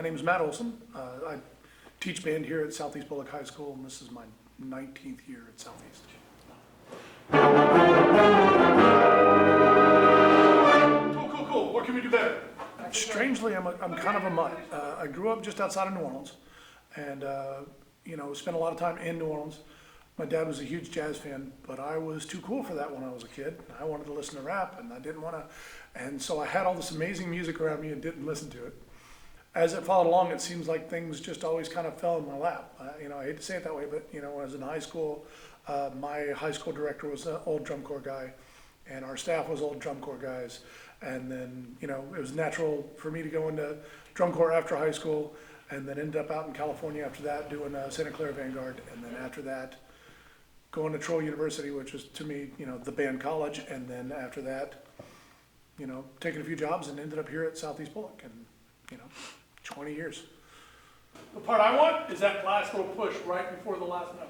My name is Matt Olsen. I teach band here at Southeast Bullock High School, and this is my 19th year at Southeast. Cool. What can we do better? Strangely, I'm kind of a mutt. I grew up just outside of New Orleans, and spent a lot of time in New Orleans. My dad was a huge jazz fan, but I was too cool for that when I was a kid. I wanted to listen to rap, and I didn't want to. And so I had all this amazing music around me and didn't listen to it. As it followed along, it seems like things just always kind of fell in my lap. I hate to say it that way, but when I was in high school, my high school director was an old drum corps guy, and our staff was old drum corps guys. And then, it was natural for me to go into drum corps after high school, and then ended up out in California after that doing Santa Clara Vanguard, and then after that, going to Troll University, which was to me, the band college, and then after that, taking a few jobs and ended up here at Southeast Bullock, and 20 years. The part I want is that last little push right before the last note.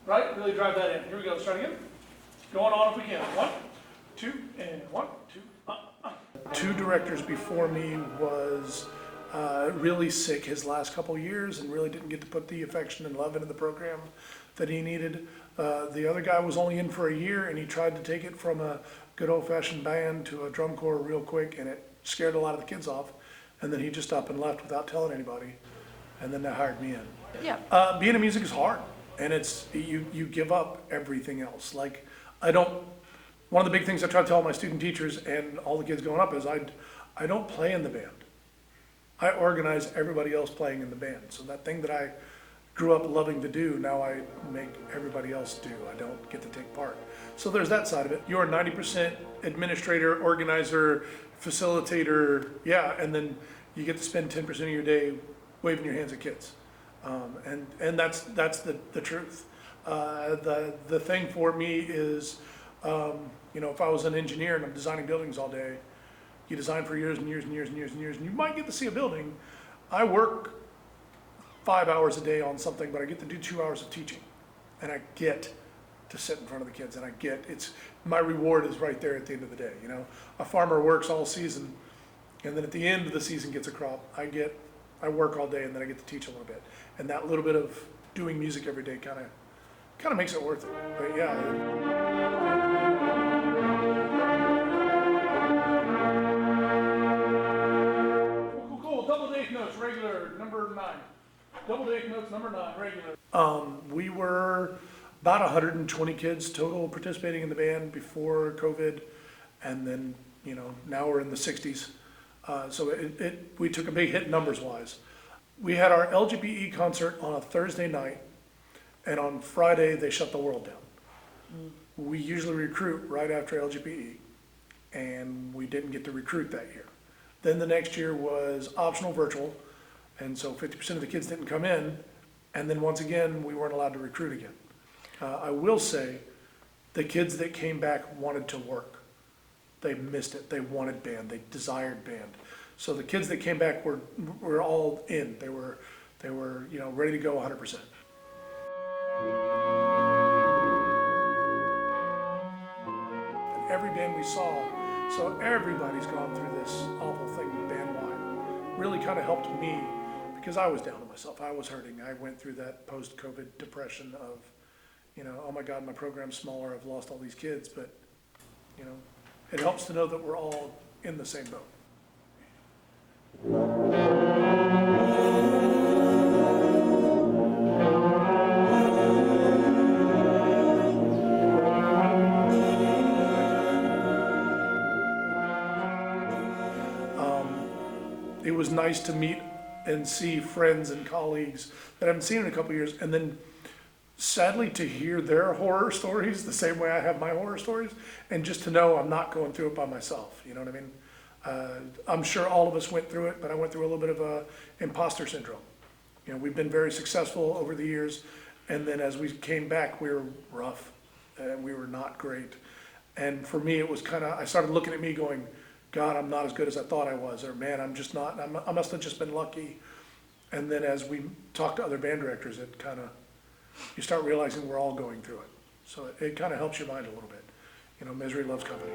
Right? Really drive that in. Here we go. Let's try it again. Going on if we can. 1, 2, and 1, 2. Two directors before me was really sick his last couple years and really didn't get to put the affection and love into the program that he needed. The other guy was only in for a year, and he tried to take it from a good old-fashioned band to a drum corps real quick, and it scared a lot of the kids off. And then he just up and left without telling anybody, and then they hired me in. Yeah. Being in music is hard, and it's you give up everything else. Like one of the big things I try to tell my student teachers and all the kids going up is I don't play in the band. I organize everybody else playing in the band. So that thing that I grew up loving to do, now I make everybody else do. I don't get to take part. So there's that side of it. You're 90% administrator, organizer, facilitator, and then you get to spend 10% of your day waving your hands at kids. And that's the truth. The thing for me is, if I was an engineer and I'm designing buildings all day, you design for years and years and years and years and years, and you might get to see a building. I work 5 hours a day on something, but I get to do 2 hours of teaching, and I get to sit in front of the kids, and my reward is right there at the end of the day. A farmer works all season, and then at the end of the season gets a crop. I work all day, and then I get to teach a little bit, and that little bit of doing music every day kind of makes it worth it. But yeah. Cool. Double eighth notes, regular, number 9. Double eighth notes, number 9, regular. We were about 120 kids total participating in the band before COVID, and then now we're in the 60s. So we took a big hit numbers wise. We had our LGBE concert on a Thursday night, and on Friday they shut the world down. We usually recruit right after LGBE, and we didn't get to recruit that year. Then the next year was optional virtual, and so 50% of the kids didn't come in, and then once again we weren't allowed to recruit again. I will say the kids that came back wanted to work. They missed it. They wanted band. They desired band. So the kids that came back were all in. They were ready to go 100%. And every band we saw, so everybody's gone through this awful thing band-wide, really kind of helped me because I was down on myself. I was hurting. I went through that post-COVID depression of, oh my God, my program's smaller. I've lost all these kids, but it helps to know that we're all in the same boat. It was nice to meet and see friends and colleagues that I haven't seen in a couple of years, and then sadly to hear their horror stories the same way I have my horror stories, and just to know I'm not going through it by myself. You know what I mean? I'm sure all of us went through it, but I went through a little bit of imposter syndrome. We've been very successful over the years, and then as we came back, we were rough, and we were not great. And for me, it was I started looking at me going, God, I'm not as good as I thought I was, or man, I'm just not, I must have just been lucky. And then as we talk to other band directors, you start realizing we're all going through it. So it kind of helps your mind a little bit. Misery loves company.